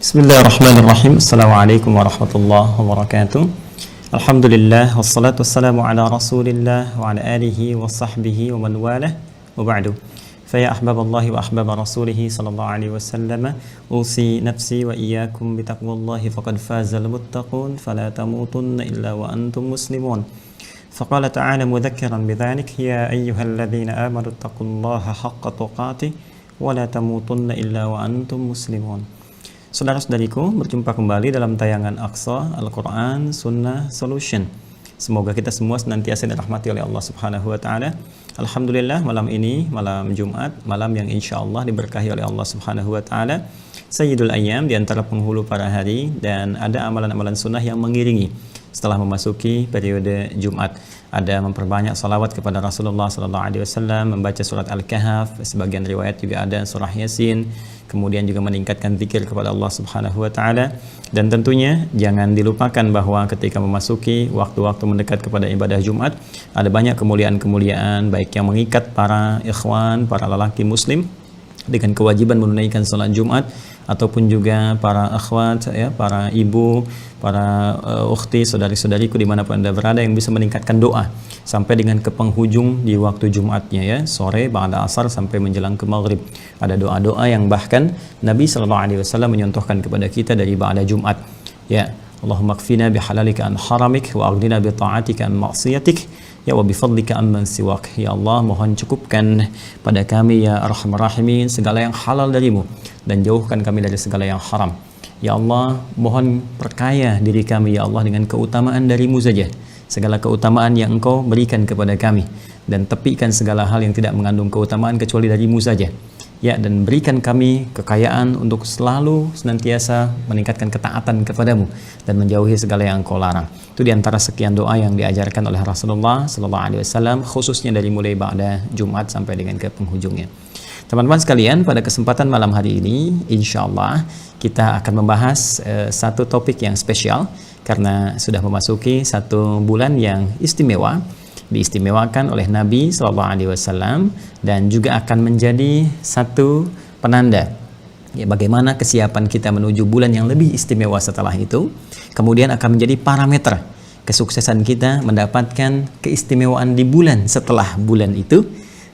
Bismillahirrahmanirrahim. Assalamualaikum warahmatullahi wabarakatuh. Alhamdulillah wassalatu wassalamu ala Rasulillah wa ala alihi wa sahbihi wa man walah. Wa ba'du. Fa ya ahbaballahi wa ahbaba rasulih sallallahu alaihi wasallam, usi nafsi wa iyyakum bi taqwallahi faqad fazal muttaqun fala tamutunna illa wa antum muslimun. Faqala ta'ala mudhakkiran bidzalik ya ayyuhalladzina amanu taqullaha haqqa tuqatih wa la tamutunna illa wa antum muslimun. Saudara-saudariku, berjumpa kembali dalam tayangan Aqsa Al-Quran Sunnah Solution. Semoga kita semua senantiasa dirahmati oleh Allah Subhanahu wa Ta'ala. Alhamdulillah, malam ini, malam Jumat, malam yang insya Allah diberkahi oleh Allah Subhanahu wa Ta'ala, Sayyidul Ayyam, di antara penghulu para hari, dan ada amalan-amalan sunnah yang mengiringi setelah memasuki periode Jumat. Ada memperbanyak salawat kepada Rasulullah SAW, membaca surat Al-Kahf, sebagian riwayat juga ada surah Yasin, kemudian juga meningkatkan zikir kepada Allah Subhanahu wa Ta'ala. Dan tentunya jangan dilupakan bahwa ketika memasuki waktu-waktu mendekat kepada ibadah Jumat, ada banyak kemuliaan-kemuliaan baik yang mengikat para ikhwan, para lelaki muslim dengan kewajiban menunaikan salat Jumat, ataupun juga para akhwat, ya, para ibu, para ukhti, saudari-saudariku dimanapun Anda berada, yang bisa meningkatkan doa sampai dengan ke penghujung di waktu Jumatnya, ya, sore, ba'da asar sampai menjelang ke maghrib. Ada doa-doa yang bahkan Nabi SAW menyontohkan kepada kita dari ba'da Jumat, ya, Allahumma kfina bihalalika an haramik wa aghnina bi ta'atika an ma'siyatik, ya, wa bifadlika amman siwak. Ya Allah, mohon cukupkan pada kami, ya Arhamar Rahimin, segala yang halal darimu dan jauhkan kami dari segala yang haram. Ya Allah, mohon perkaya diri kami, ya Allah, dengan keutamaan darimu saja, segala keutamaan yang Engkau berikan kepada kami, dan tepikan segala hal yang tidak mengandung keutamaan kecuali darimu saja, ya, dan berikan kami kekayaan untuk selalu senantiasa meningkatkan ketaatan kepadamu dan menjauhi segala yang Engkau larang. Itu diantara sekian doa yang diajarkan oleh Rasulullah SAW, khususnya dari mulai ba'da Jumat sampai dengan ke penghujungnya. Teman-teman sekalian, pada kesempatan malam hari ini, insya Allah kita akan membahas satu topik yang spesial, karena sudah memasuki satu bulan yang istimewa, diistimewakan oleh Nabi SAW, dan juga akan menjadi satu penanda, ya, bagaimana kesiapan kita menuju bulan yang lebih istimewa setelah itu. Kemudian akan menjadi parameter kesuksesan kita mendapatkan keistimewaan di bulan setelah bulan itu,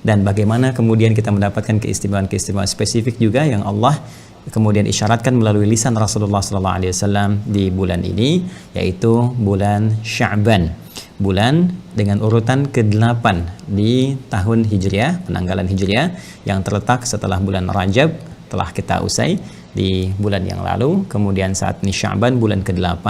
dan bagaimana kemudian kita mendapatkan keistimewaan-keistimewaan spesifik juga yang Allah kemudian isyaratkan melalui lisan Rasulullah SAW di bulan ini, yaitu bulan Sya'ban, bulan dengan urutan ke-8 di tahun Hijriah, penanggalan Hijriah, yang terletak setelah bulan Rajab telah kita usai di bulan yang lalu. Kemudian saat ini Sya'ban, bulan ke-8,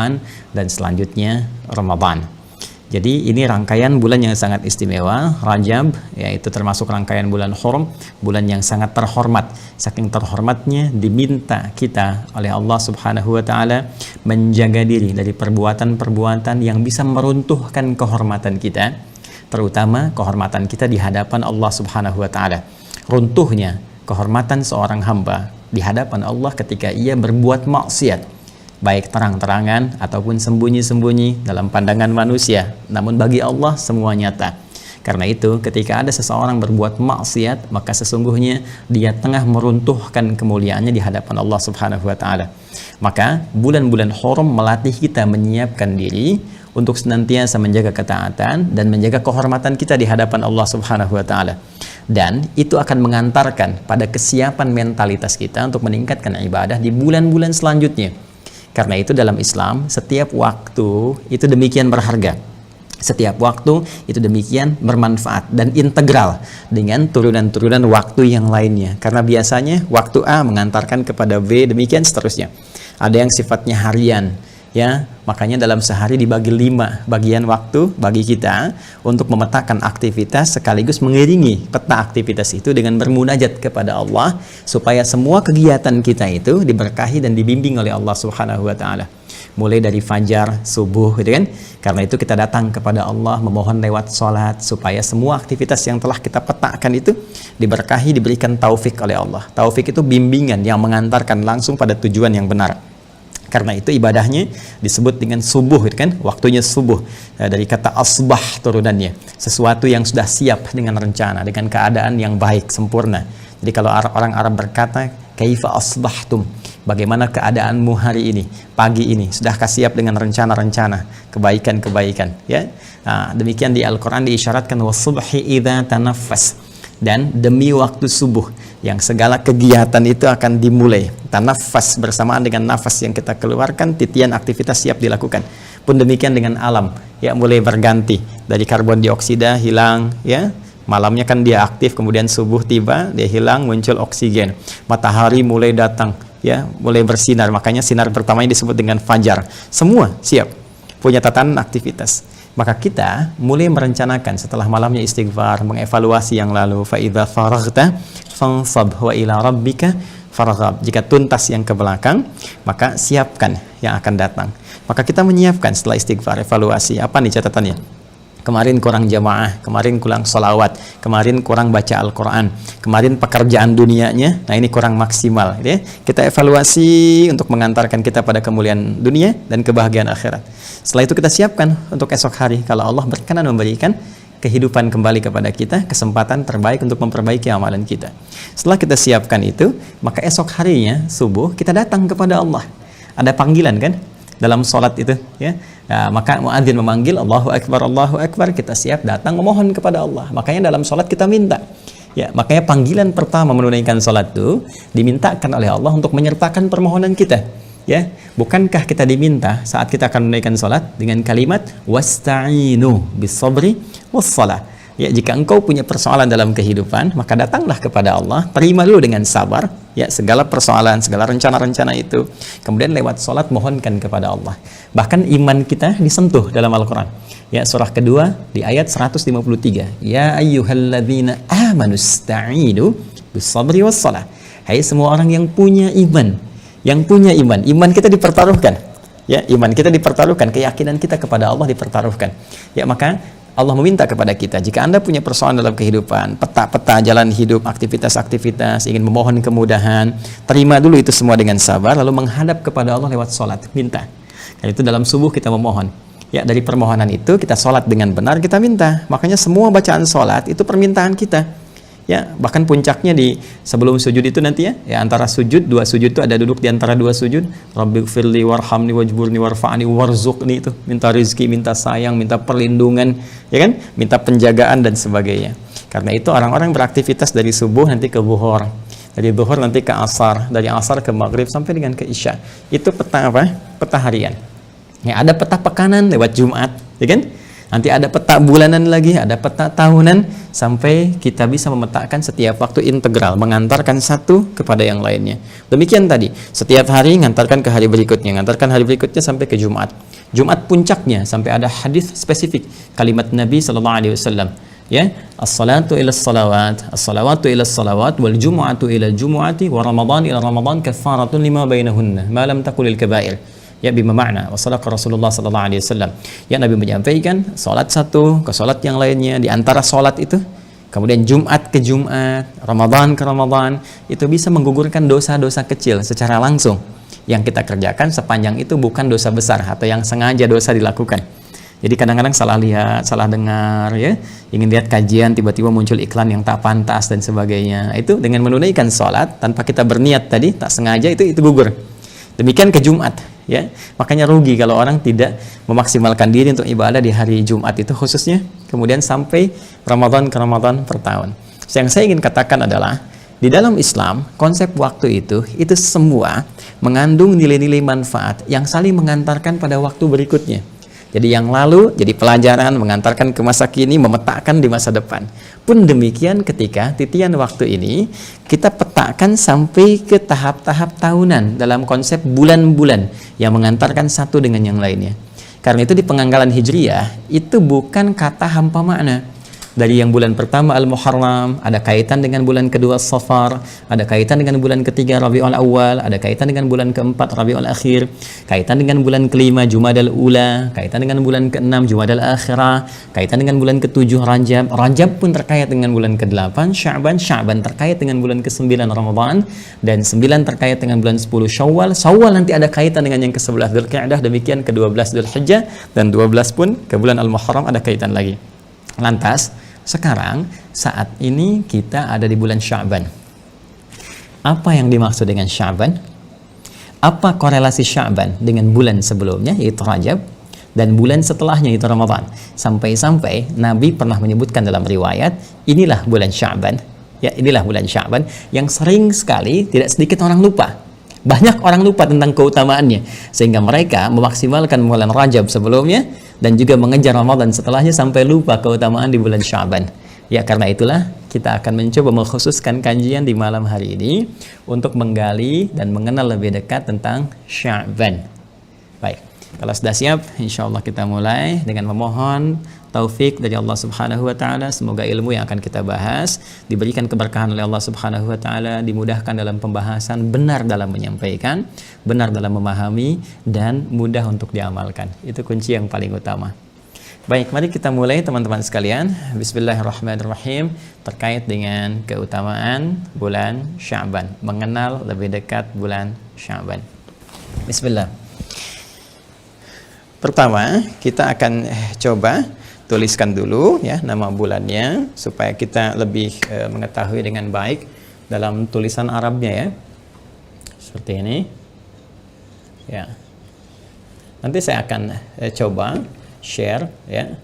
dan selanjutnya Ramadan. Jadi ini rangkaian bulan yang sangat istimewa. Rajab, yaitu termasuk rangkaian bulan Hurum, bulan yang sangat terhormat. Saking terhormatnya diminta kita oleh Allah Subhanahu wa Ta'ala menjaga diri dari perbuatan-perbuatan yang bisa meruntuhkan kehormatan kita, terutama kehormatan kita di hadapan Allah Subhanahu wa Ta'ala. Runtuhnya kehormatan seorang hamba di hadapan Allah ketika ia berbuat maksiat, baik terang-terangan ataupun sembunyi-sembunyi dalam pandangan manusia, namun bagi Allah semua nyata. Karena itu ketika ada seseorang berbuat maksiat, maka sesungguhnya dia tengah meruntuhkan kemuliaannya di hadapan Allah Subhanahu wa Ta'ala. Maka bulan-bulan Hurum melatih kita menyiapkan diri untuk senantiasa menjaga ketaatan dan menjaga kehormatan kita di hadapan Allah Subhanahu wa Ta'ala. Dan itu akan mengantarkan pada kesiapan mentalitas kita untuk meningkatkan ibadah di bulan-bulan selanjutnya. Karena itu dalam Islam, setiap waktu itu demikian berharga. Setiap waktu itu demikian bermanfaat dan integral dengan turunan-turunan waktu yang lainnya. Karena biasanya waktu A mengantarkan kepada B, demikian seterusnya. Ada yang sifatnya harian, ya, makanya dalam sehari dibagi 5 bagian waktu bagi kita untuk memetakan aktivitas sekaligus mengiringi peta aktivitas itu dengan bermunajat kepada Allah, supaya semua kegiatan kita itu diberkahi dan dibimbing oleh Allah Subhanahu wa Ta'ala. Mulai dari fajar, subuh, gitu kan? Karena itu kita datang kepada Allah memohon lewat sholat, supaya semua aktivitas yang telah kita petakan itu diberkahi, diberikan taufik oleh Allah. Taufik itu bimbingan yang mengantarkan langsung pada tujuan yang benar. Karena itu ibadahnya disebut dengan subuh, kan? Waktunya subuh, dari kata asbah turunannya, sesuatu yang sudah siap dengan rencana, dengan keadaan yang baik, sempurna. Jadi kalau orang Arab berkata kaifa asbahtum, Bagaimana keadaanmu hari ini, pagi ini? Sudahkah siap dengan rencana-rencana kebaikan-kebaikan? Ya, nah, demikian di Al-Quran diisyaratkan wasubhi idza tanaffas, dan demi waktu subuh yang segala kegiatan itu akan dimulai. Tanafas bersamaan dengan nafas yang kita keluarkan, titian aktivitas siap dilakukan. Pun demikian dengan alam, ya mulai berganti dari karbon dioksida hilang, ya malamnya kan dia aktif, kemudian subuh tiba dia hilang, muncul oksigen. Matahari mulai datang, ya mulai bersinar, makanya sinar pertamanya disebut dengan fajar. Semua siap, punya tatanan aktivitas. Maka kita mulai merencanakan setelah malamnya istighfar, mengevaluasi yang lalu. Fa idza faraghta fansab wa ila rabbika farghab. Jika tuntas yang ke belakang, maka siapkan yang akan datang. Maka kita menyiapkan setelah istighfar, evaluasi. Apa nih catatannya? Kemarin kurang jamaah, kemarin kurang sholawat, kemarin kurang baca Al-Quran, kemarin pekerjaan dunianya, nah ini kurang maksimal, ya. Kita evaluasi untuk mengantarkan kita pada kemuliaan dunia dan kebahagiaan akhirat. Setelah itu kita siapkan untuk esok hari, kalau Allah berkenan memberikan kehidupan kembali kepada kita, kesempatan terbaik untuk memperbaiki amalan kita. Setelah kita siapkan itu, maka esok harinya subuh kita datang kepada Allah. Ada panggilan kan dalam sholat itu, ya. Nah, maka muadzin memanggil Allahu Akbar, kita siap datang memohon kepada Allah. Makanya dalam sholat kita minta, ya, makanya panggilan pertama menunaikan sholat itu dimintakan oleh Allah untuk menyertakan permohonan kita, ya. Bukankah kita diminta saat kita akan menunaikan sholat dengan kalimat wasta'inu bis-sabri was-shalah, ya, jika engkau punya persoalan dalam kehidupan, maka datanglah kepada Allah, terima dulu dengan sabar, ya, segala persoalan, segala rencana-rencana itu, kemudian lewat sholat mohonkan kepada Allah. Bahkan iman kita disentuh dalam Al-Quran, ya, surah kedua di ayat 153, ya ayyuhalladzina amanu sta'inu bis-sabri was-shalah. Hai semua orang yang punya iman, iman kita dipertaruhkan, ya, iman kita dipertaruhkan, keyakinan kita kepada Allah dipertaruhkan, ya. Maka Allah meminta kepada kita, jika Anda punya persoalan dalam kehidupan, peta-peta jalan hidup, aktivitas-aktivitas, ingin memohon kemudahan, terima dulu itu semua dengan sabar, lalu menghadap kepada Allah lewat sholat, minta. Dan itu dalam subuh kita memohon, ya, dari permohonan itu kita sholat dengan benar, kita minta. Makanya semua bacaan sholat itu permintaan kita, ya. Bahkan puncaknya di sebelum sujud itu nanti, ya, antara sujud, dua sujud itu ada duduk di antara dua sujud, Rabbighfirli warhamni wajburni warfa'ni warzuqni, itu minta rezeki, minta sayang, minta perlindungan, ya kan, minta penjagaan dan sebagainya. Karena itu orang-orang beraktivitas dari subuh nanti ke zuhur, dari zuhur nanti ke asar, dari asar ke maghrib sampai dengan ke isya. Itu peta apa? Peta harian. Ya, ada peta pekanan lewat Jumat, ya kan? Nanti ada peta bulanan lagi, ada peta tahunan, sampai kita bisa memetakan setiap waktu integral, mengantarkan satu kepada yang lainnya. Demikian tadi, setiap hari ngantarkan ke hari berikutnya, ngantarkan hari berikutnya sampai ke Jumat. Jumat puncaknya sampai ada hadis spesifik, kalimat Nabi SAW, ya, as-salatu ila as-salawat, as-salawatu ila as-salawat, wal jumu'atu ila al-jumu'ati, wa ramadan ila ramadan kaffaratun lima bainahunna, ma lam takulil kabair. Ya, bima makna wa sadaqa Rasulullah sallallahu alaihi wasallam. Ya, Nabi menyampaikan salat satu ke salat yang lainnya, di antara salat itu, kemudian Jumat ke Jumat, Ramadan ke Ramadan, itu bisa menggugurkan dosa-dosa kecil secara langsung yang kita kerjakan, sepanjang itu bukan dosa besar atau yang sengaja dosa dilakukan. Jadi kadang-kadang salah lihat, salah dengar, ya, ingin lihat kajian, tiba-tiba muncul iklan yang tak pantas dan sebagainya. Itu dengan menunaikan salat tanpa kita berniat tadi, tak sengaja, itu gugur. Demikian ke Jumat, ya. Makanya rugi kalau orang tidak memaksimalkan diri untuk ibadah di hari Jumat itu khususnya, kemudian sampai Ramadan ke Ramadan per tahun. Yang saya ingin katakan adalah, di dalam Islam, konsep waktu itu semua mengandung nilai-nilai manfaat yang saling mengantarkan pada waktu berikutnya. Jadi yang lalu jadi pelajaran, mengantarkan ke masa kini, memetakan di masa depan. Pun demikian ketika titian waktu ini kita petakan sampai ke tahap-tahap tahunan dalam konsep bulan-bulan yang mengantarkan satu dengan yang lainnya. Karena itu di penganggalan Hijriyah itu bukan kata hampa makna. Dari yang bulan pertama Al-Muharram, ada kaitan dengan bulan kedua Safar, ada kaitan dengan bulan ketiga Rabiul Awal, ada kaitan dengan bulan keempat Rabiul Akhir, kaitan dengan bulan kelima Jumadal Ula, kaitan dengan bulan keenam Jumadal Akhirah, kaitan dengan bulan ketujuh Rajab, Rajab pun terkait dengan bulan ke-8 Sya'ban, Sya'ban terkait dengan bulan ke-9 Ramadan, dan 9 terkait dengan bulan 10 Syawal, Syawal nanti ada kaitan dengan yang ke-11 Dzulqa'dah, demikian ke-12 Dzulhijjah, dan 12 pun ke bulan Al-Muharram ada kaitan lagi. Lantas, sekarang saat ini kita ada di bulan Sya'ban. Apa yang dimaksud dengan Sya'ban? Apa korelasi Sya'ban dengan bulan sebelumnya yaitu Rajab dan bulan setelahnya yaitu Ramadan? Sampai-sampai Nabi pernah menyebutkan dalam riwayat, inilah bulan Sya'ban. Ya, inilah bulan Sya'ban yang sering sekali tidak sedikit orang lupa. Banyak orang lupa tentang keutamaannya sehingga mereka memaksimalkan bulan Rajab sebelumnya dan juga mengejar Ramadan setelahnya sampai lupa keutamaan di bulan Sya'ban. Ya, karena itulah kita akan mencoba mengkhususkan kajian di malam hari ini untuk menggali dan mengenal lebih dekat tentang Sya'ban. Baik, kalau sudah siap, insya Allah kita mulai dengan memohon taufik dari Allah Subhanahu wa Ta'ala. Semoga ilmu yang akan kita bahas diberikan keberkahan oleh Allah Subhanahu wa Ta'ala, dimudahkan dalam pembahasan, benar dalam menyampaikan, benar dalam memahami, dan mudah untuk diamalkan. Itu kunci yang paling utama. Baik, mari kita mulai teman-teman sekalian. Bismillahirrahmanirrahim. Terkait dengan keutamaan bulan Sya'ban, mengenal lebih dekat bulan Sya'ban. Bismillah. Pertama, kita akan coba tuliskan dulu ya nama bulannya supaya kita lebih mengetahui dengan baik dalam tulisan Arabnya ya. Seperti ini. Ya. Nanti saya akan coba share ya.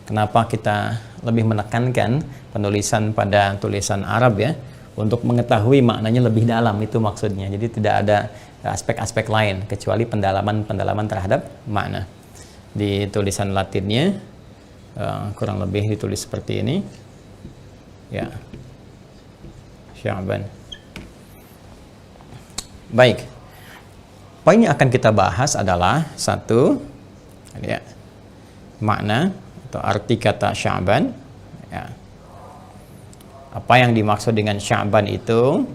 Kenapa kita lebih menekankan penulisan pada tulisan Arab ya, untuk mengetahui maknanya lebih dalam, itu maksudnya. Jadi tidak ada aspek-aspek lain kecuali pendalaman terhadap makna. Di tulisan Latinnya kurang lebih ditulis seperti ini ya, Sya'ban. Baik, poin yang akan kita bahas adalah satu ya, makna atau arti kata Sya'ban ya. Apa yang dimaksud dengan Sya'ban itu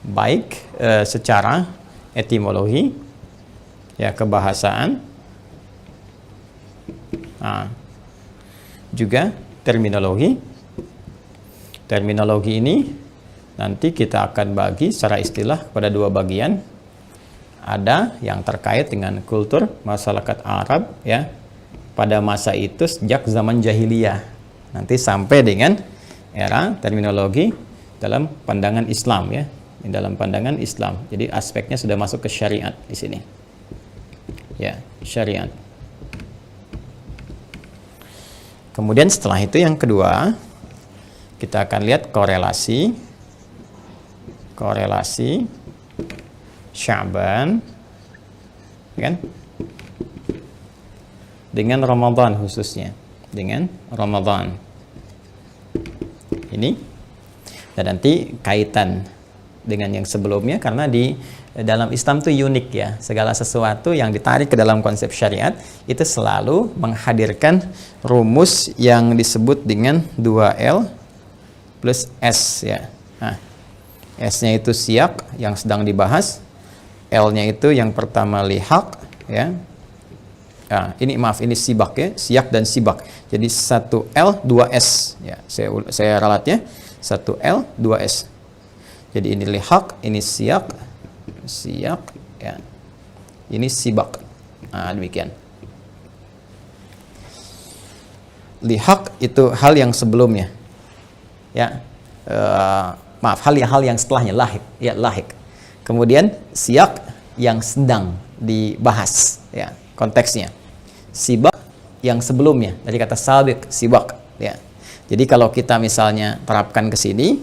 baik secara etimologi ya, kebahasaan, juga terminologi. Terminologi ini nanti kita akan bagi secara istilah pada dua bagian. Ada yang terkait dengan kultur masyarakat Arab ya, pada masa itu sejak zaman jahiliyah nanti sampai dengan era terminologi dalam pandangan Islam ya, dalam pandangan Islam. Jadi aspeknya sudah masuk ke syariat di sini. Ya, syariat. Kemudian setelah itu yang kedua, kita akan lihat korelasi Sya'ban kan dengan Ramadan, khususnya dengan Ramadan ini, dan nanti kaitan dengan yang sebelumnya, karena di dalam Islam itu unik ya, segala sesuatu yang ditarik ke dalam konsep syariat itu selalu menghadirkan rumus yang disebut dengan 2L plus S ya. Nah, S-nya itu siyak yang sedang dibahas, L-nya itu yang pertama lihaq ya. Nah, ini sibak ya, siyak dan sibak. Jadi 1L 2S ya. Saya ralatnya 1L 2S. Jadi ini lihaq, ini siyak ya. Ini sibak. Nah, demikian. Lihaq itu hal yang sebelumnya. Ya. Hal yang setelahnya, lahik ya, lahik. Kemudian siyak yang sedang dibahas ya, konteksnya. Sibak yang sebelumnya, dari kata sabiq, sibak ya. Jadi kalau kita misalnya terapkan ke sini,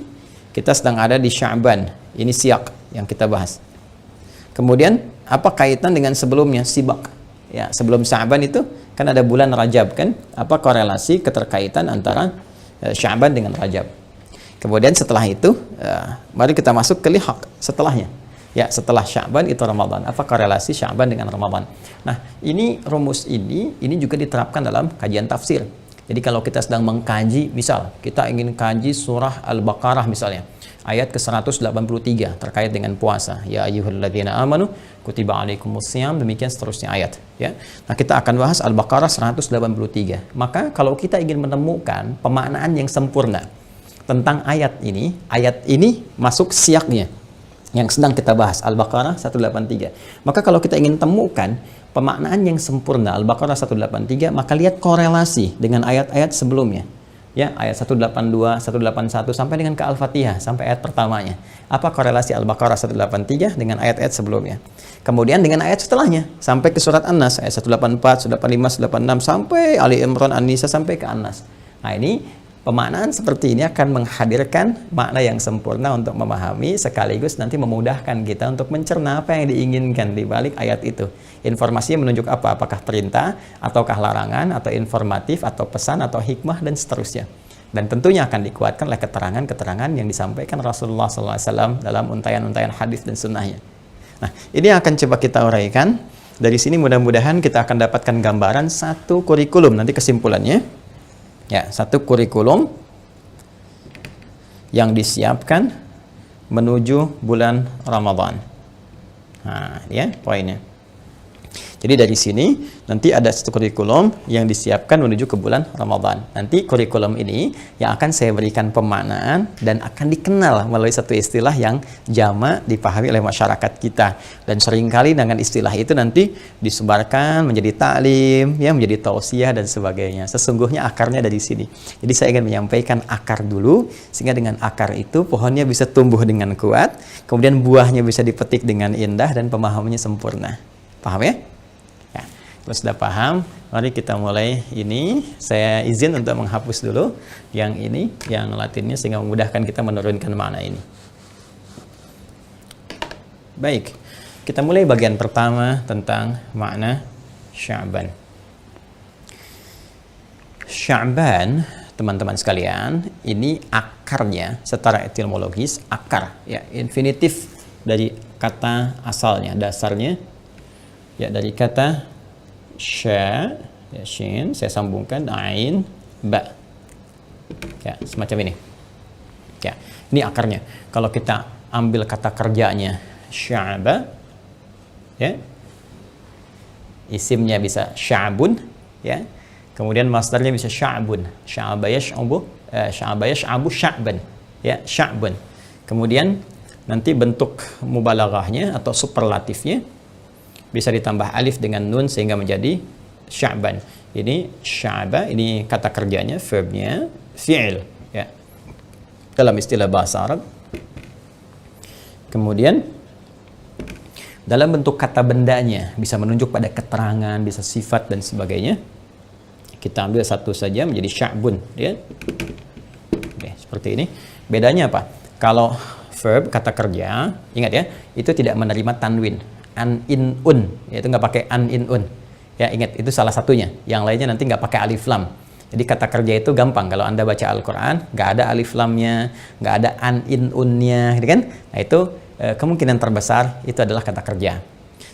kita sedang ada di Sya'ban, ini siyak yang kita bahas. Kemudian apa kaitan dengan sebelumnya, sibak ya, sebelum Sya'ban itu kan ada bulan Rajab kan, apa korelasi keterkaitan antara Sya'ban dengan Rajab. Kemudian setelah itu mari kita masuk ke lihaq setelahnya ya, setelah Sya'ban itu Ramadan. Apa korelasi Sya'ban dengan Ramadan? Nah, ini rumus ini juga diterapkan dalam kajian tafsir. Jadi kalau kita sedang mengkaji, misal kita ingin kaji surah Al-Baqarah misalnya, ayat ke-183 terkait dengan puasa. Ya ayyuhalladzina amanu kutiba alaikumussyam, demikian seterusnya ayat ya. Nah, kita akan bahas Al-Baqarah 183. Maka kalau kita ingin menemukan pemaknaan yang sempurna tentang ayat ini masuk siyaknya yang sedang kita bahas, Al-Baqarah 183. Maka kalau kita ingin temukan pemaknaan yang sempurna Al-Baqarah 183, maka lihat korelasi dengan ayat-ayat sebelumnya. Ya, ayat 182, 181 sampai dengan ke Al-Fatihah, sampai ayat pertamanya. Apa korelasi Al-Baqarah 183 dengan ayat-ayat sebelumnya? Kemudian dengan ayat setelahnya, sampai ke surat An-Nas, ayat 184, 185, 186, sampai Ali Imran, An-Nisa, sampai ke An-Nas. Nah, ini pemaknaan seperti ini akan menghadirkan makna yang sempurna untuk memahami, sekaligus nanti memudahkan kita untuk mencerna apa yang diinginkan di balik ayat itu. Informasinya menunjuk apa? Apakah perintah, ataukah larangan, atau informatif, atau pesan, atau hikmah, dan seterusnya. Dan tentunya akan dikuatkan oleh keterangan-keterangan yang disampaikan Rasulullah SAW dalam untayan-untayan hadis dan sunnahnya. Nah, ini akan coba kita uraikan. Dari sini mudah-mudahan kita akan dapatkan gambaran satu kurikulum. Nanti kesimpulannya, ya, satu kurikulum yang disiapkan menuju bulan Ramadan. Nah, ya poinnya. Jadi dari sini nanti ada satu kurikulum yang disiapkan menuju ke bulan Ramadan. Nanti kurikulum ini yang akan saya berikan pemaknaan dan akan dikenal melalui satu istilah yang jamak dipahami oleh masyarakat kita. Dan seringkali dengan istilah itu nanti disebarkan menjadi taklim, ya, menjadi tausiah dan sebagainya. Sesungguhnya akarnya dari sini. Jadi saya ingin menyampaikan akar dulu, sehingga dengan akar itu pohonnya bisa tumbuh dengan kuat, kemudian buahnya bisa dipetik dengan indah dan pemahamannya sempurna. Paham ya? Kalau sudah paham, mari kita mulai ini. Saya izin untuk menghapus dulu yang ini, yang latinnya, sehingga memudahkan kita menurunkan makna ini. Baik, kita mulai bagian pertama tentang makna Sya'ban. Sya'ban, teman-teman sekalian, ini akarnya secara etimologis, akar, ya, infinitif dari kata asalnya, dasarnya, ya, dari kata sya, ya, shin, saya sambungkan ain, ba, ya, semacam ini, ya, ini akarnya. Kalau kita ambil kata kerjanya sya'ba, ya, isimnya bisa sya'bun, ya, kemudian masdarnya bisa sya'bun, sya'ba yash'abu, sya'ban, ya, sya'bun. Kemudian nanti bentuk mubalaghahnya atau superlatifnya bisa ditambah alif dengan nun sehingga menjadi sya'ban. Ini sya'ba, ini kata kerjanya, verbnya, fi'il, ya, dalam istilah bahasa Arab. Kemudian dalam bentuk kata bendanya bisa menunjuk pada keterangan, bisa sifat dan sebagainya. Kita ambil satu saja menjadi sya'bun, ya. Oke, seperti ini. Bedanya apa? Kalau verb, kata kerja, ingat ya, itu tidak menerima tanwin, an in un, yaitu nggak pakai an in un, ya, ingat itu salah satunya. Yang lainnya nanti nggak pakai alif lam. Jadi kata kerja itu gampang, kalau Anda baca Al-Quran nggak ada alif lamnya, nggak ada an in unnya, gitu kan. Nah, itu kemungkinan terbesar itu adalah kata kerja.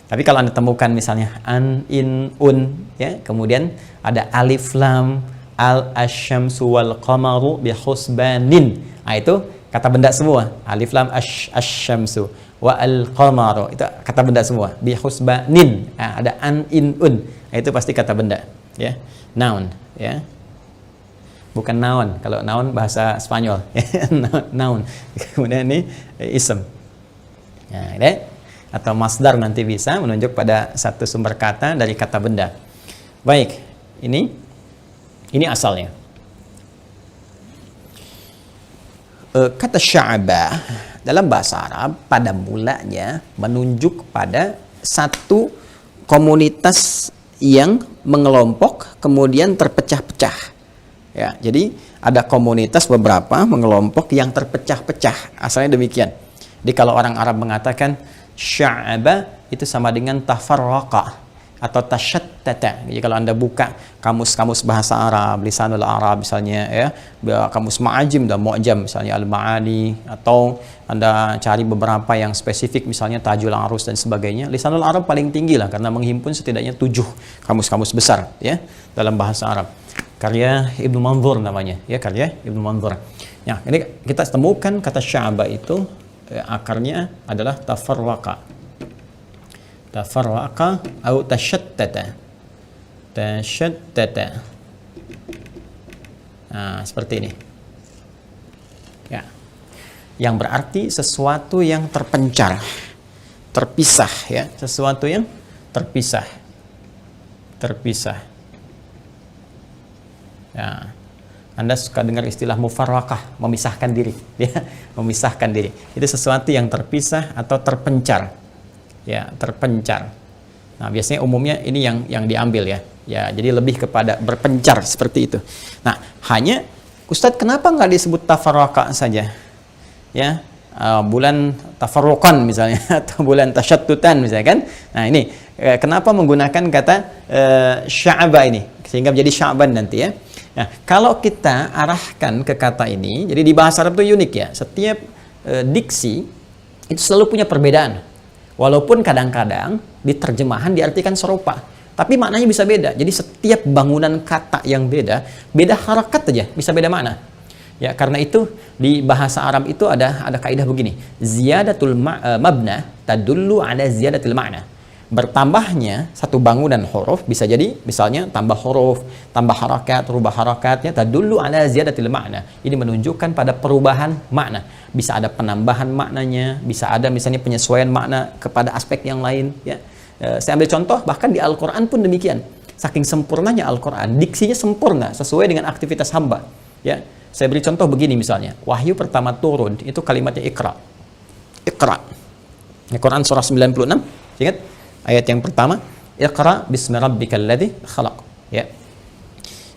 Tapi kalau Anda temukan misalnya an in un, ya, kemudian ada alif lam, al asyamsu wal qamaru bi husbanin, nah itu kata benda semua. Alif lam asyamsu wa al-qamaru, itu kata benda semua. Bi husbanin, nah, ada an in un, nah, itu pasti kata benda, ya. Noun, ya. Bukan noun, kalau noun bahasa Spanyol. Noun. Kemudian ini ism. Nah, ya. Atau masdar nanti bisa menunjuk pada satu sumber kata dari kata benda. Baik, ini asalnya. Kata sya'ba dalam bahasa Arab pada mulanya menunjuk pada satu komunitas yang mengelompok kemudian terpecah-pecah. Ya, jadi ada komunitas beberapa mengelompok yang terpecah-pecah. Asalnya demikian. Jadi kalau orang Arab mengatakan sya'ba itu sama dengan tafarraqa atau tasyattata. Jadi kalau Anda buka kamus-kamus bahasa Arab, Lisanul Arab misalnya, ya, kamus Ma'ajim dan Mu'jam misalnya Al-Ma'ani, atau Anda cari beberapa yang spesifik misalnya Tajul Arus dan sebagainya. Lisanul Arab paling tinggi lah karena menghimpun setidaknya 7 kamus-kamus besar, ya, dalam bahasa Arab. Karya Ibnu Manzur namanya, ya, karya Ibnu Manzur. Ya, ini kita temukan kata sya'ba itu akarnya adalah tafarraqa. Tafarraqa atau tasyattata. Tasyattata. Nah, seperti ini. Ya. Yang berarti sesuatu yang terpencar, terpisah, ya, sesuatu yang terpisah. Terpisah. Ya. Anda suka dengar istilah mufarraqah, memisahkan diri, ya, memisahkan diri. Itu sesuatu yang terpisah atau terpencar, ya, terpencar. Nah, biasanya umumnya ini yang diambil ya. Ya, jadi lebih kepada berpencar seperti itu. Nah, hanya Ustadz, kenapa nggak disebut tafarraqa saja? Ya, bulan tafarruqan misalnya atau bulan tasyattutan misalnya kan. Nah, ini kenapa menggunakan kata sya'ba ini sehingga menjadi Sya'ban nanti ya. Nah, kalau kita arahkan ke kata ini, jadi di bahasa Arab itu unik ya. Setiap diksi itu selalu punya perbedaan. Walaupun kadang-kadang di terjemahan diartikan serupa, tapi maknanya bisa beda. Jadi setiap bangunan kata yang beda, beda harakat aja bisa beda makna. Ya, karena itu di bahasa Arab itu ada kaidah begini. Ziyadatul mabna tadullu ala ziyadatil ma'na. Bertambahnya satu bangunan huruf bisa jadi misalnya tambah huruf, tambah harakat, rubah harakatnya tadullu ala ziyadatil ma'na. Ini menunjukkan pada perubahan makna. Bisa ada penambahan maknanya, bisa ada misalnya penyesuaian makna kepada aspek yang lain ya. Saya ambil contoh bahkan di Al-Qur'an pun demikian. Saking sempurnanya Al-Qur'an, diksinya sempurna sesuai dengan aktivitas hamba ya. Saya beri contoh begini misalnya. Wahyu pertama turun itu kalimatnya Iqra. Iqra. Al-Qur'an surah 96. Ingat? Ayat yang pertama, Iqra bismi rabbikal ladzi khalaq. Ya.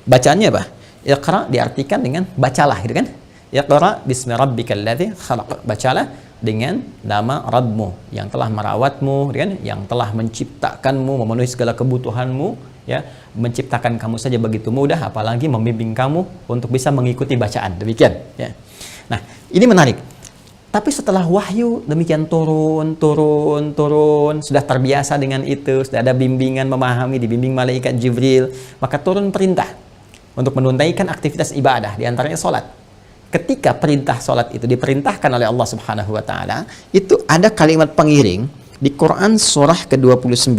Bacaannya apa? Iqra diartikan dengan bacalah, gitu kan? Iqra bismi rabbikal ladzi khalaq. Bacalah dengan nama Rabbmu yang telah merawatmu, gitu kan? Yang telah menciptakanmu, memenuhi segala kebutuhanmu, ya, menciptakan kamu saja begitu mudah, apalagi membimbing kamu untuk bisa mengikuti bacaan. Demikian, ya. Nah, ini menarik. Tapi setelah wahyu demikian turun, sudah terbiasa dengan itu, sudah ada bimbingan memahami, dibimbing malaikat Jibril, maka turun perintah untuk menunaikan aktivitas ibadah, diantaranya sholat. Ketika perintah sholat itu diperintahkan oleh Allah Subhanahu wa Ta'ala, itu ada kalimat pengiring di Quran surah ke-29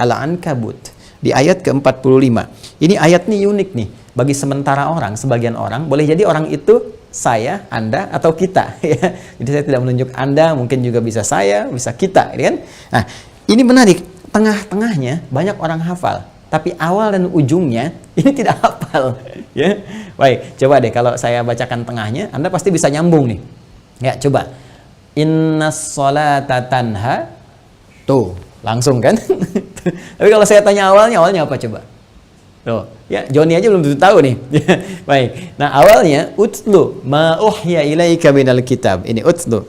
Al-Ankabut di ayat ke-45. Ini ayat ini unik nih bagi sementara orang, sebagian orang, boleh jadi orang itu saya, Anda, atau kita ya. Jadi saya tidak menunjuk Anda, mungkin juga bisa saya, bisa kita, gitu kan? Nah, ini menarik. Tengah-tengahnya banyak orang hafal, tapi awal dan ujungnya ini tidak hafal ya. Baik, coba deh kalau saya bacakan tengahnya, Anda pasti bisa nyambung nih. Ya, coba. Innas sholata tanha. Tuh, langsung kan? Tapi kalau saya tanya awalnya apa coba? Tuh, ya Joni aja belum tentu tahu nih. Baik. Nah, awalnya utlu ma uhya ilaika minal kitab. Ini utlu.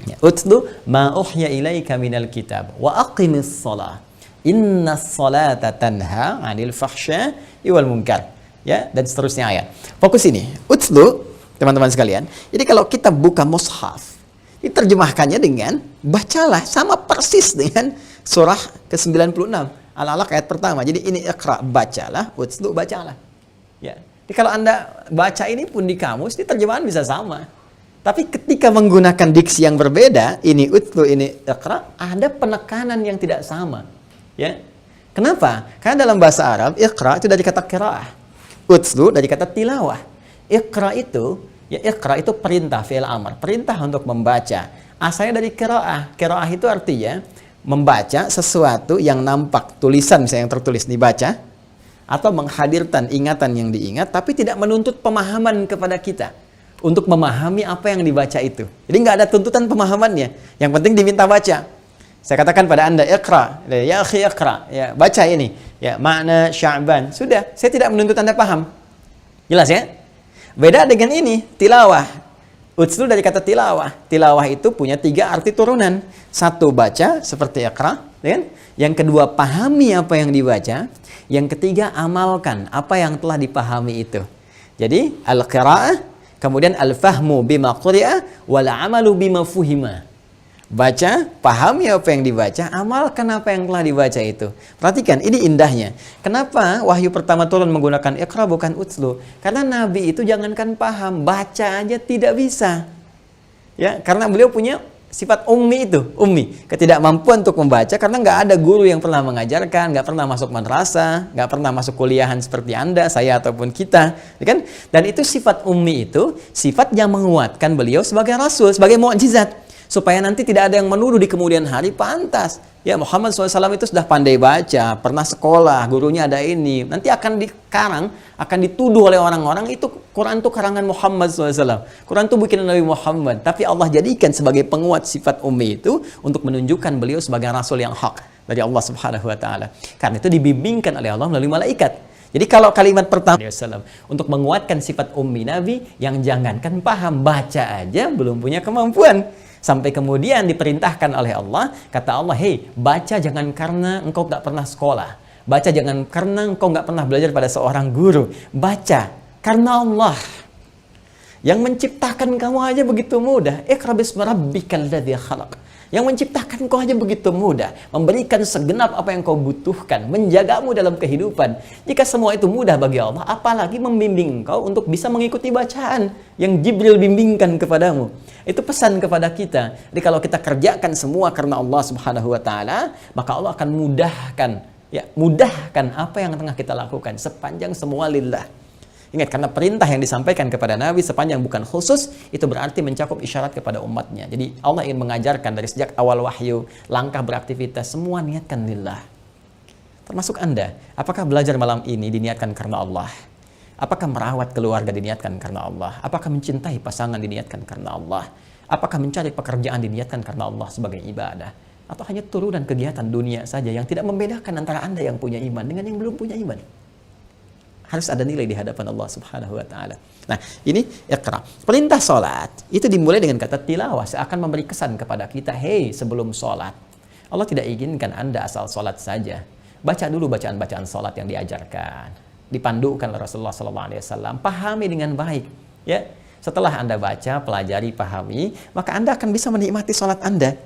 Ya, utlu ma uhya ilaika minal kitab wa aqimis shalah. Innas salata tanha 'anil fahsya'i wal munkar. Ya, dan seterusnya ayat. Fokus ini. Utlu, teman-teman sekalian. Jadi kalau kita buka mushaf, diterjemahkannya dengan bacalah, sama persis dengan surah ke-96. Al-Alaq ayat pertama. Jadi ini Iqra, bacalah, utlu, bacalah. Ya. Jadi kalau Anda baca ini pun di kamus, di terjemahan bisa sama. Tapi ketika menggunakan diksi yang berbeda, ini utlu, ini Iqra, ada penekanan yang tidak sama. Ya. Kenapa? Karena dalam bahasa Arab, Iqra itu dari kata qiraah. Utlu dari kata tilawah. Iqra itu perintah, fi'il amr, perintah untuk membaca. Asalnya dari qiraah. Qiraah itu artinya membaca sesuatu yang nampak, tulisan misalnya yang tertulis dibaca, atau menghadirkan ingatan yang diingat, tapi tidak menuntut pemahaman kepada kita untuk memahami apa yang dibaca itu. Jadi nggak ada tuntutan pemahamannya, yang penting diminta baca. Saya katakan pada Anda, Iqra, ya akhi Iqra, ya, baca ini, ya, makna Sya'ban. Sudah, saya tidak menuntut Anda paham. Jelas ya? Beda dengan ini, tilawah. Utlu dari kata tilawah. Tilawah itu punya 3 arti turunan. 1, baca seperti Iqra, kan? Yang kedua, pahami apa yang dibaca. Yang ketiga, amalkan apa yang telah dipahami itu. Jadi al-qira'ah, kemudian al-fahmu bima quri'a wal 'amalu bima fuhima. Baca, pahami apa yang dibaca, amalkan apa yang telah dibaca itu. Perhatikan, ini indahnya. Kenapa wahyu pertama turun menggunakan Iqra bukan utlu? Karena Nabi itu jangankan paham, baca aja tidak bisa. Ya, karena beliau punya sifat ummi itu, ummi, ketidakmampuan untuk membaca karena nggak ada guru yang pernah mengajarkan, nggak pernah masuk madrasah, nggak pernah masuk kuliahan seperti Anda, saya ataupun kita, ya kan? Dan itu sifat ummi itu sifat yang menguatkan beliau sebagai rasul, sebagai mukjizat. supaya nanti tidak ada yang menuduh di kemudian hari. Pantas ya, Muhammad SAW itu sudah pandai baca, pernah sekolah, gurunya ada ini, nanti akan dikarang, akan dituduh oleh orang-orang itu Quran itu karangan Muhammad SAW, Quran itu bikinan Nabi Muhammad. Tapi Allah jadikan sebagai penguat sifat ummi itu untuk menunjukkan beliau sebagai rasul yang hak dari Allah Subhanahu wa taala. Karena itu dibimbingkan oleh Allah melalui malaikat. Jadi kalau kalimat pertama untuk menguatkan sifat ummi Nabi, yang jangankan paham, baca aja belum punya kemampuan. Sampai kemudian diperintahkan oleh Allah, kata Allah, hei, baca jangan karena engkau tak pernah sekolah. Baca jangan karena engkau nggak pernah belajar pada seorang guru. Baca karena Allah yang menciptakan kamu aja begitu mudah. Iqra bismi rabbikal ladzi khalaq. Yang menciptakan kau aja begitu mudah, memberikan segenap apa yang kau butuhkan, menjagamu dalam kehidupan. Jika semua itu mudah bagi Allah, apalagi membimbing kau untuk bisa mengikuti bacaan yang Jibril bimbingkan kepadamu. Itu pesan kepada kita. Jadi kalau kita kerjakan semua karena Allah Subhanahu wa taala, maka Allah akan mudahkan apa yang tengah kita lakukan sepanjang semua lillah. Ingat, karena perintah yang disampaikan kepada Nabi sepanjang bukan khusus, itu berarti mencakup isyarat kepada umatnya. Jadi Allah ingin mengajarkan dari sejak awal wahyu, langkah beraktivitas, semua niatkan lillah. Termasuk Anda, apakah belajar malam ini diniatkan karena Allah? Apakah merawat keluarga diniatkan karena Allah? Apakah mencintai pasangan diniatkan karena Allah? Apakah mencari pekerjaan diniatkan karena Allah sebagai ibadah? Atau hanya turunan kegiatan dunia saja yang tidak membedakan antara Anda yang punya iman dengan yang belum punya iman? Harus ada nilai di hadapan Allah Subhanahu wa taala. Nah, ini Iqra. Perintah salat itu dimulai dengan kata tilawah, seakan memberi kesan kepada kita, hei, sebelum salat, Allah tidak inginkan Anda asal salat saja. Baca dulu bacaan-bacaan salat yang diajarkan, dipandukan oleh Rasulullah sallallahu alaihi wasallam, pahami dengan baik, ya. Setelah Anda baca, pelajari, pahami, maka Anda akan bisa menikmati salat Anda.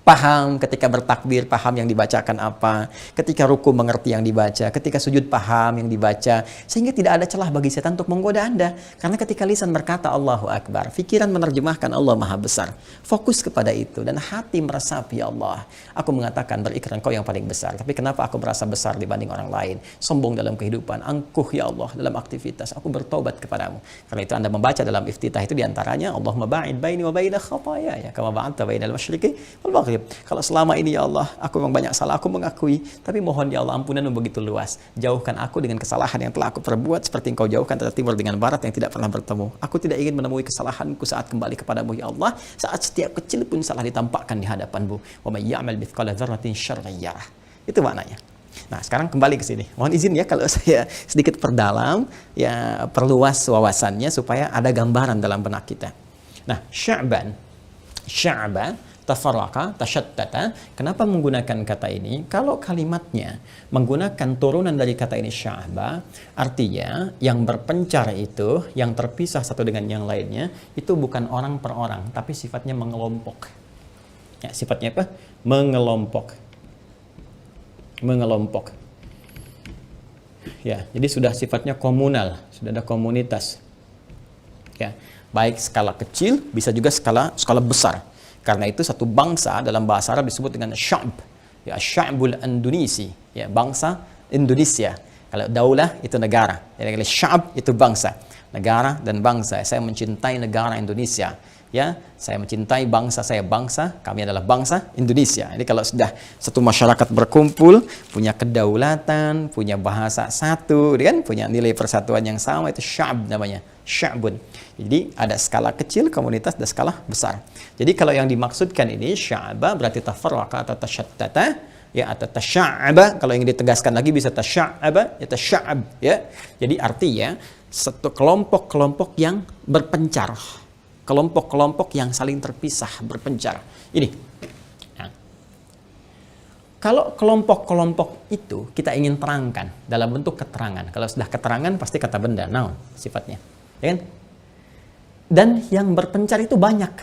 Paham ketika bertakbir, paham yang dibacakan apa. Ketika ruku mengerti yang dibaca. Ketika sujud paham yang dibaca. Sehingga tidak ada celah bagi setan untuk menggoda Anda. Karena ketika lisan berkata Allahu Akbar, pikiran menerjemahkan Allah Maha Besar. Fokus kepada itu. Dan hati meresapi, ya Allah, aku mengatakan berikrar Engkau yang paling besar. Tapi kenapa aku merasa besar dibanding orang lain? Sombong dalam kehidupan. Angkuh, ya Allah, dalam aktivitas. Aku bertobat kepadamu. Karena itu Anda membaca dalam iftitah itu diantaranya, Allahumma ba'id baini wa baina khataya. Kama ba'adta bainal masyriqi wal maghrib. Kalau selama ini, ya Allah, aku memang banyak salah, aku mengakui, tapi mohon, ya Allah, ampunanmu begitu luas. Jauhkan aku dengan kesalahan yang telah aku perbuat, seperti Engkau jauhkan antara timur dengan barat yang tidak pernah bertemu. Aku tidak ingin menemui kesalahanku saat kembali kepadamu, ya Allah, saat setiap kecil pun salah ditampakkan di hadapanmu. Wa may ya'mal mithqala dzarratin syarran yarah. Itu maknanya. Nah, sekarang kembali ke sini. Mohon izin ya kalau saya sedikit perdalam, ya, perluas wawasannya supaya ada gambaran dalam benak kita. Nah, Sya'ban, tafarraqa, tashattata. Kenapa menggunakan kata ini? Kalau kalimatnya menggunakan turunan dari kata ini sya'ba, artinya yang berpencar itu, yang terpisah satu dengan yang lainnya, itu bukan orang per orang, tapi sifatnya mengelompok. Ya, sifatnya apa? Mengelompok. Ya, jadi sudah sifatnya komunal, sudah ada komunitas. Ya, baik skala kecil, bisa juga skala besar. Karena itu satu bangsa dalam bahasa Arab disebut dengan sya'b. Ya, sya'bul Indonesi, ya, bangsa Indonesia. Kalau daulah itu negara. Jadi kalau sya'b itu bangsa, negara dan bangsa. Saya mencintai negara Indonesia. Ya, saya mencintai bangsa saya, kami adalah bangsa Indonesia. Jadi kalau sudah satu masyarakat berkumpul, punya kedaulatan, punya bahasa satu, kan, punya nilai persatuan yang sama, itu sya'b namanya, sya'bun. Jadi ada skala kecil komunitas dan skala besar. Jadi kalau yang dimaksudkan ini sya'ba berarti tafarraqa atau tashattata, ya, atau tasya'aba. Kalau yang ditegaskan lagi bisa tasya'aba, ya, tasya'ab, ya. Jadi artinya satu kelompok-kelompok yang berpencar. Kelompok-kelompok yang saling terpisah, berpencar. Ini. Nah, kalau kelompok-kelompok itu kita ingin terangkan dalam bentuk keterangan. Kalau sudah keterangan pasti kata benda, noun sifatnya. Ya kan? Dan yang berpencar itu banyak.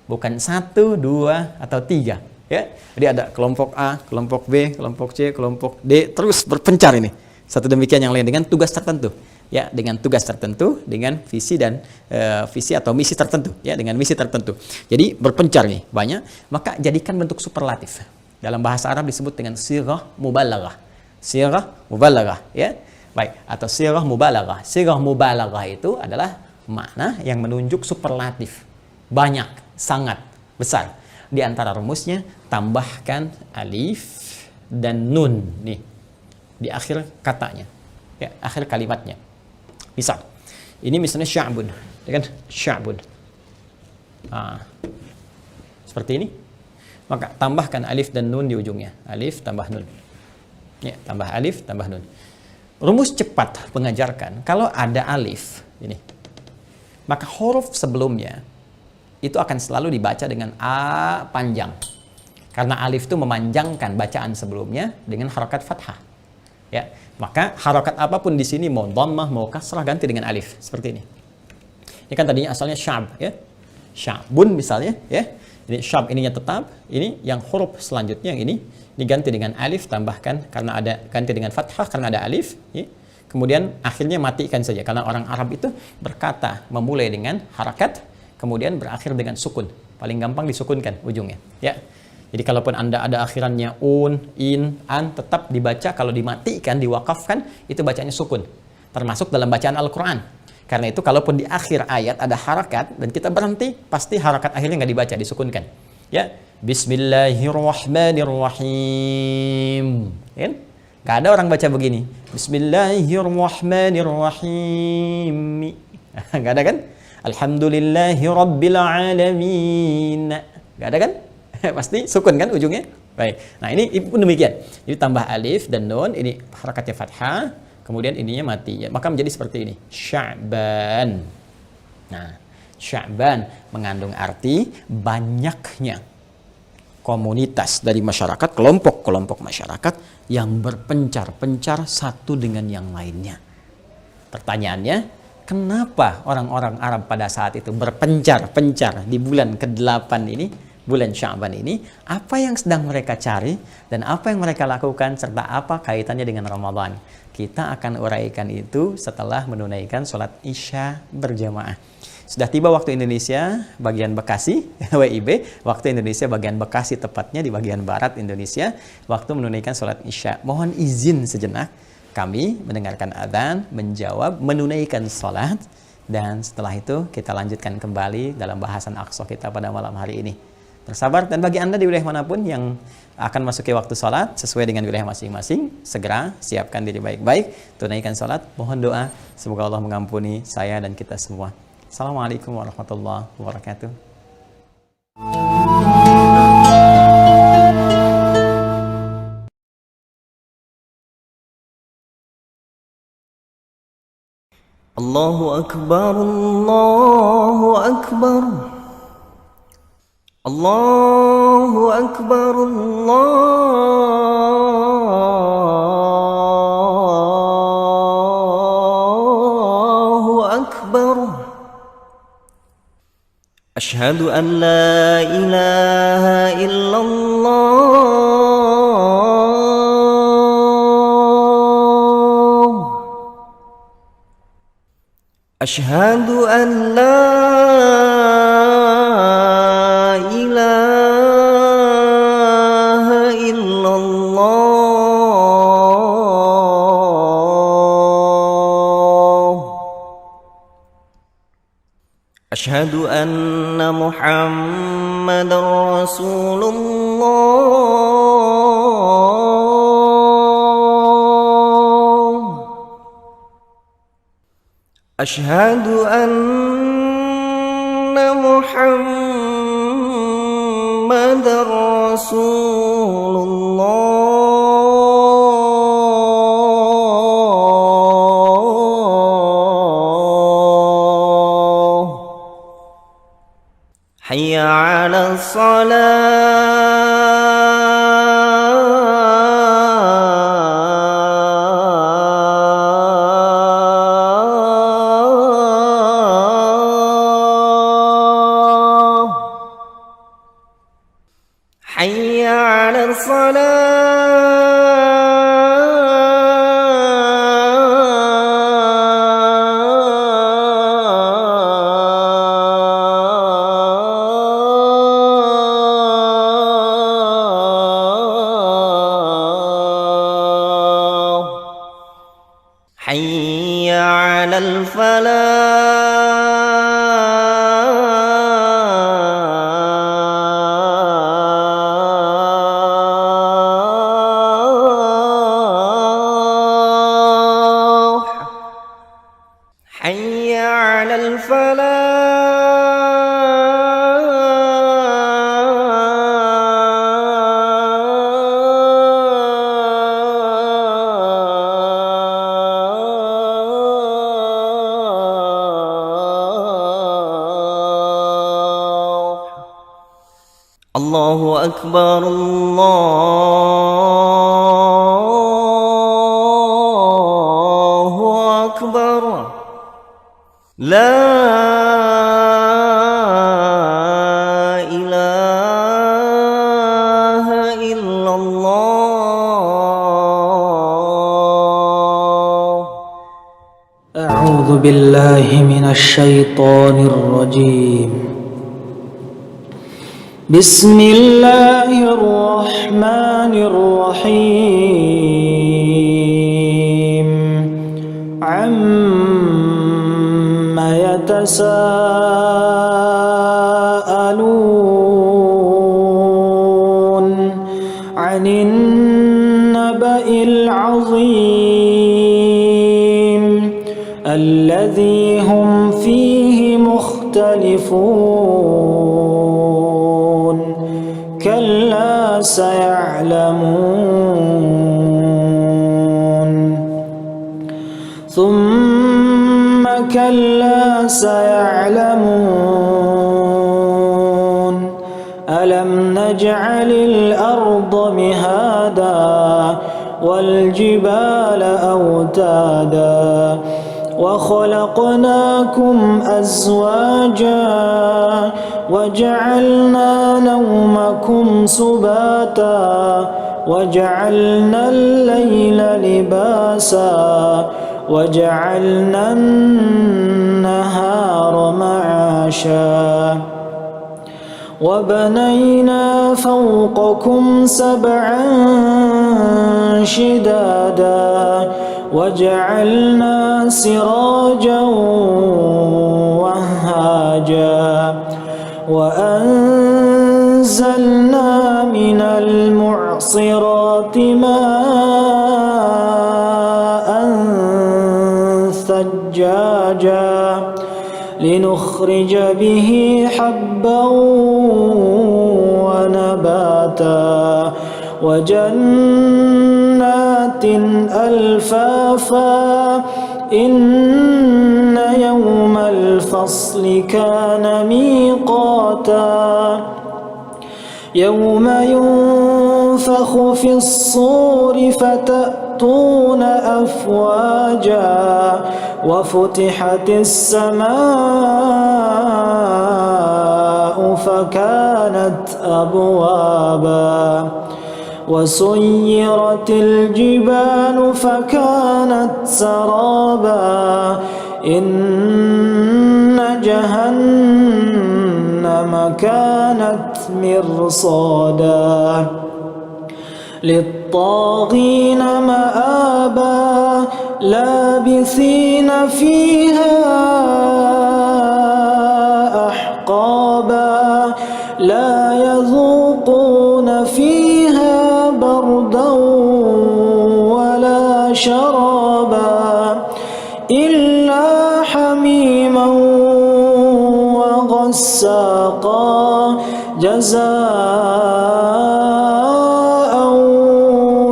Bukan 1, 2, atau 3. Ya? Jadi ada kelompok A, kelompok B, kelompok C, kelompok D. Terus berpencar ini. Satu demikian yang lain dengan tugas tertentu. Ya, dengan tugas tertentu, dengan visi dan visi atau misi tertentu, ya, dengan misi tertentu. Jadi berpencar nih banyak, maka jadikan bentuk superlatif. Dalam bahasa Arab disebut dengan sirah mubalaghah. Sirah mubalaghah, ya. Baik, atau sirah mubalaghah. Sirah mubalaghah itu adalah makna yang menunjuk superlatif. Banyak, sangat, besar. di antara rumusnya tambahkan alif dan nun nih di akhir katanya, ya, akhir kalimatnya. Misal, ini misalnya sya'bun, ya kan? Sya'bun. Seperti ini. Maka tambahkan alif dan nun di ujungnya. Alif tambah nun. Ya, tambah alif tambah nun. Rumus cepat mengajarkan kalau ada alif ini, maka huruf sebelumnya itu akan selalu dibaca dengan A panjang. Karena alif itu memanjangkan bacaan sebelumnya dengan harakat fathah. Ya, maka harakat apapun di sini mau dhammah mau kasrah ganti dengan alif seperti ini. Ini kan tadinya asalnya sya'b, ya. Sya'bun misalnya, ya. Ini sya'b ininya tetap, ini yang huruf selanjutnya yang ini diganti dengan alif tambahkan karena ada ganti dengan fathah karena ada alif, ya. Kemudian akhirnya matikan saja karena orang Arab itu berkata memulai dengan harakat kemudian berakhir dengan sukun. Paling gampang disukunkan ujungnya, ya. Jadi kalaupun Anda ada akhirannya un, in, an, tetap dibaca, kalau dimatikan, diwakafkan, itu bacanya sukun. Termasuk dalam bacaan Al-Quran. Karena itu kalaupun di akhir ayat ada harakat dan kita berhenti, pasti harakat akhirnya nggak dibaca, disukunkan. Ya, Bismillahirrahmanirrahim. Ya? Nggak ada orang baca begini. Bismillahirrahmanirrahim. Nggak ada kan? Alhamdulillahirrabbilalamin. Nggak ada kan? Pasti sukun kan ujungnya? Baik. Nah, ini pun demikian. Jadi tambah alif dan nun, ini harakatnya fathah, kemudian ininya mati. Ya, maka menjadi seperti ini. Sya'ban. Nah, Sya'ban mengandung arti banyaknya komunitas dari masyarakat, kelompok-kelompok masyarakat yang berpencar-pencar satu dengan yang lainnya. Pertanyaannya, kenapa orang-orang Arab pada saat itu berpencar-pencar di bulan ke-8 ini? Bulan Sya'ban ini, apa yang sedang mereka cari dan apa yang mereka lakukan serta apa kaitannya dengan Ramadan. Kita akan uraikan itu setelah menunaikan sholat Isya berjamaah. Sudah tiba waktu Indonesia bagian Bekasi, WIB, waktu Indonesia bagian Bekasi tepatnya di bagian barat Indonesia, waktu menunaikan sholat Isya. Mohon izin sejenak kami mendengarkan adzan, menjawab, menunaikan sholat, dan setelah itu kita lanjutkan kembali dalam bahasan Aqsa kita pada malam hari ini. Bersabar, dan bagi Anda di wilayah manapun yang akan masuki waktu sholat sesuai dengan wilayah masing-masing, segera siapkan diri baik-baik, tunaikan sholat, mohon doa, semoga Allah mengampuni saya dan kita semua. Assalamualaikum warahmatullahi wabarakatuh. Allahu Akbar, Allahu Akbar. Allahu Akbar, Allahu Akbar. Ashhadu an la ilaha illallah. Ashhadu an la Ashhadu anna Muhammadar Rasulullah. Ashhadu anna Muhammadar Rasulullah. Hayya 'ala shalah. Hayya 'ala Hayya 'alal falah. الله أكبر الله أكبر لا إله إلا الله. أعوذ بالله من الشيطان الرجيم. بسم الله الرحمن الرحيم. عما يتساءلون عن النبأ العظيم الذي هم فيه مختلفون كلا سيعلمون ثم كلا سيعلمون ألم نجعل الأرض مهادا والجبال أوتادا وخلقناكم أزواجا وجعلنا نومكم سباتا وجعلنا الليل لباسا وجعلنا النهار معاشا وبنينا فوقكم سبعا شدادا وجعلنا سراجا وهاجا وأنزلنا من المعصرات ماء ثجاجا لنخرج به حبا ونباتا وجنات ألفافا إن يوم الفصل كان ميقاتا يوم ينفخ في الصور فتأتون أفواجا وفتحت السماء فكانت أبوابا وسيرت الجبال فكانت سرابا إن جهنم كانت مرصادا للطاغين مآبا لابثين فيها أحقابا لا يذوقون فيها بردا ولا شرابا إلا حميما وغساقا جزاء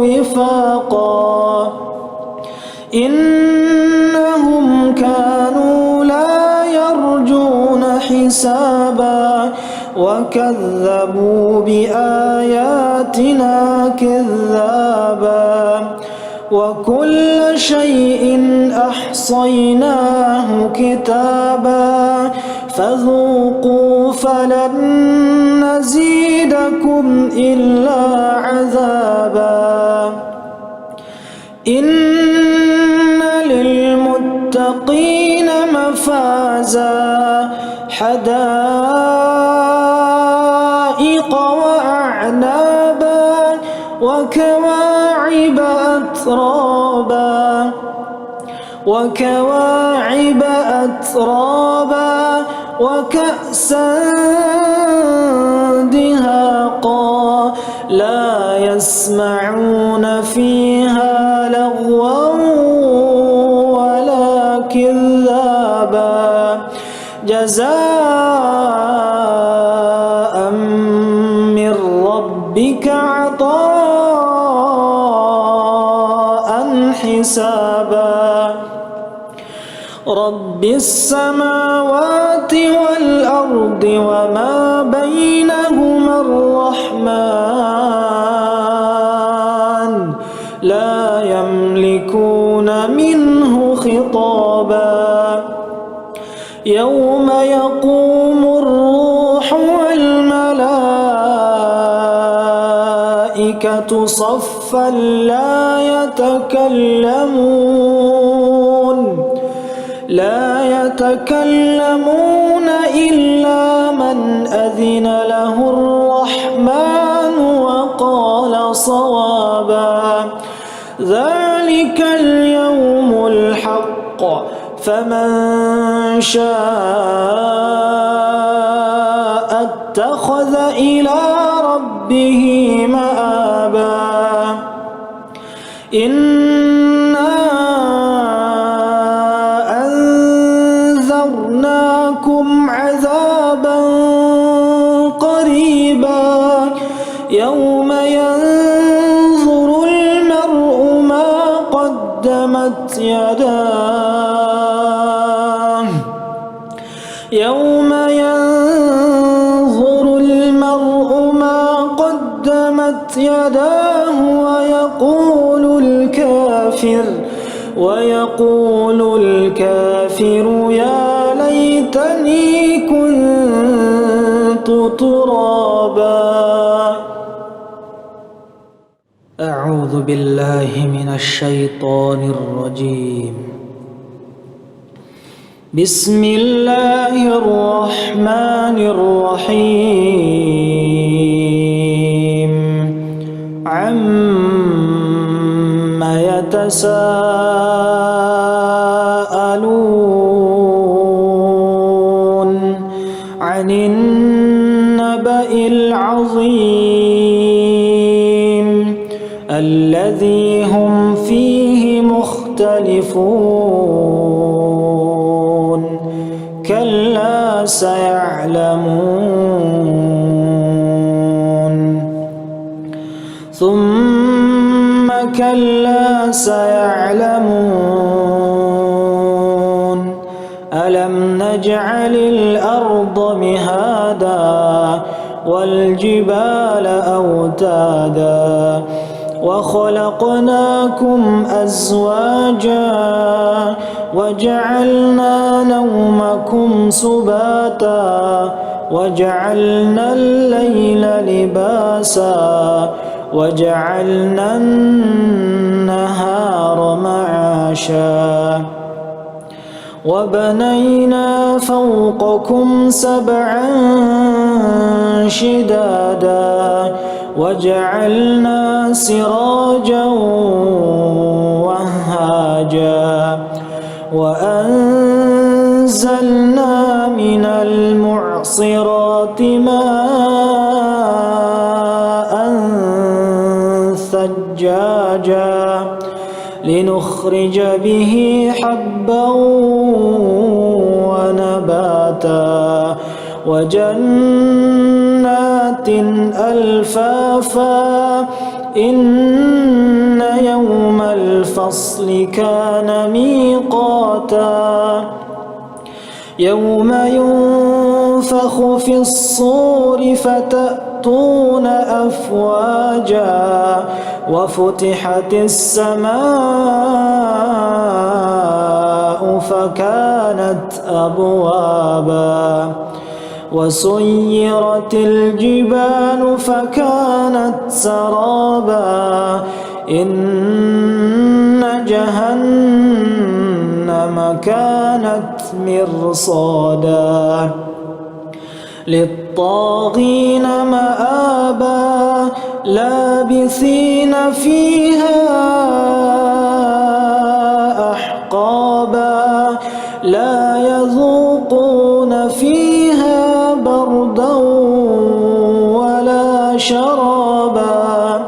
وفاقا إنهم كانوا لا يرجون حسابا وكذبوا بآياتنا كذابا وكل شيء أحصيناه كتابا فذوقوا فلن نزيدكم إلا عذابا إن للمتقين مفازا حدائق وأعنابا وكواعب أترابا وكأسا دهاقا لا يسمعون فيها لغوا ولا كذابا جزاء من ربك عطاء حسابا رب السماوات والأرض وما بينهما الرحمن لا يملكون منه خطابا يوم يقوم الروح والملائكة صفا لا يتكلمون إلا من أذن له الرحمن وقال صوابا ذلك اليوم الحق فمن شاء اتخذ إلى ربه مآبا إنا أنذرناكم عذابا قريبا يوم ينظر المرء ما قدمت يداه يوم ينظر المرء ما قدمت يداه ويقول الكافر يا ليتني كنت ترابا. أعوذ بالله من الشيطان الرجيم. بسم الله الرحمن الرحيم. عما يتساءلون عن النبأ العظيم الذي هم فيه مختلفون كلا سيعلمون ثم كلا سيعلمون ألم نجعل الأرض مهادا والجبال أوتادا وخلقناكم أزواجا وجعلنا نومكم سباتا وجعلنا الليل لباسا وجعلنا النهار معاشا وبنينا فوقكم سبعا شدادا وجعلنا سراجا وهاجا وأنزلنا من المعصرات ماء ثجاجا لنخرج به حبا ونباتا وجنات ألفافا إن يوم الفصل كان ميقاتا يوم ينفخ في الصور فتأتون أفواجا وفتحت السماء فكانت أبوابا وسيرت الجبال فكانت سرابا إن جهنم كانت مرصادا للطاغين مآبا لابثين فيها أحقابا لا يذوقون فيها بردا ولا شرابا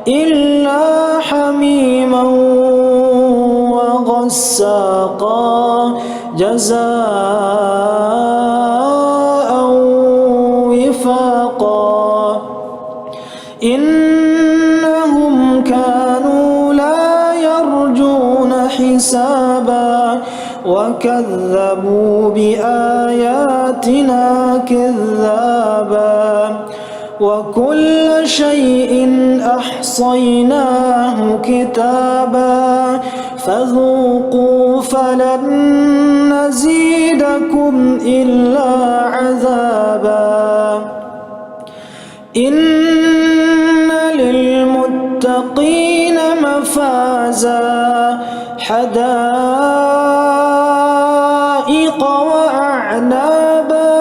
إلا حميما وغساقا جزاء حسابا وكذبوا بآياتنا كذابا وكل شيء أحصيناه كتابا فذوقوا فلن نزيدكم إلا عذابا إن للمتقين مفازا حدائق وأعنابا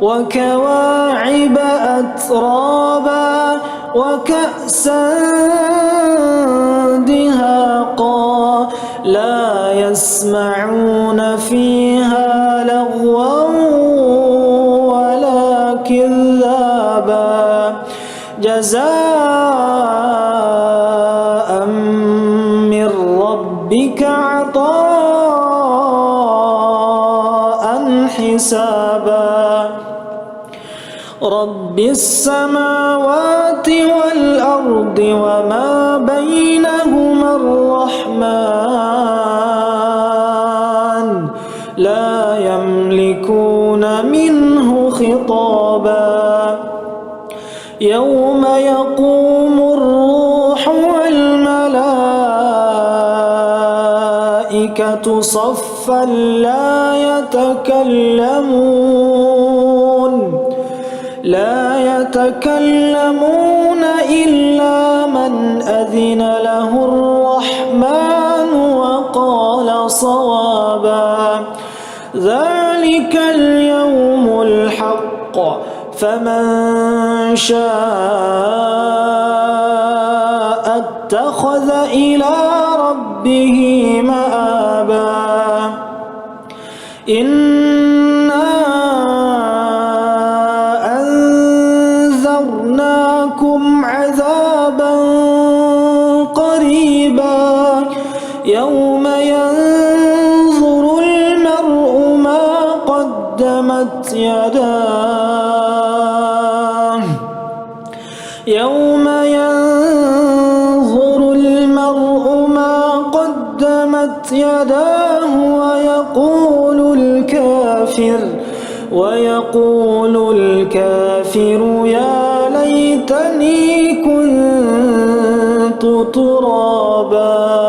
وكواعب أترابا وكأسا دهاقا لا يسمعون فيها لغوا ولا كذابا جزاء من ربك عطاء حسابا رب السماوات والأرض وما بينهما الرحمن لا يملكون منه خطابا يوم يقوم الروح والملائكة صفا لا يتكلمون إلا من أذن له الرحمن وقال صوابا ذلك اليوم الحق فمن شاء اتخذ إلى ربه مآبا إنا أنذرناكم عذابا قريبا يوم ينظر المرء ما قدمت يداه يوم ينظر المرء ما قدمت يداه ويقول الكافر يا ليتني كنت ترابا.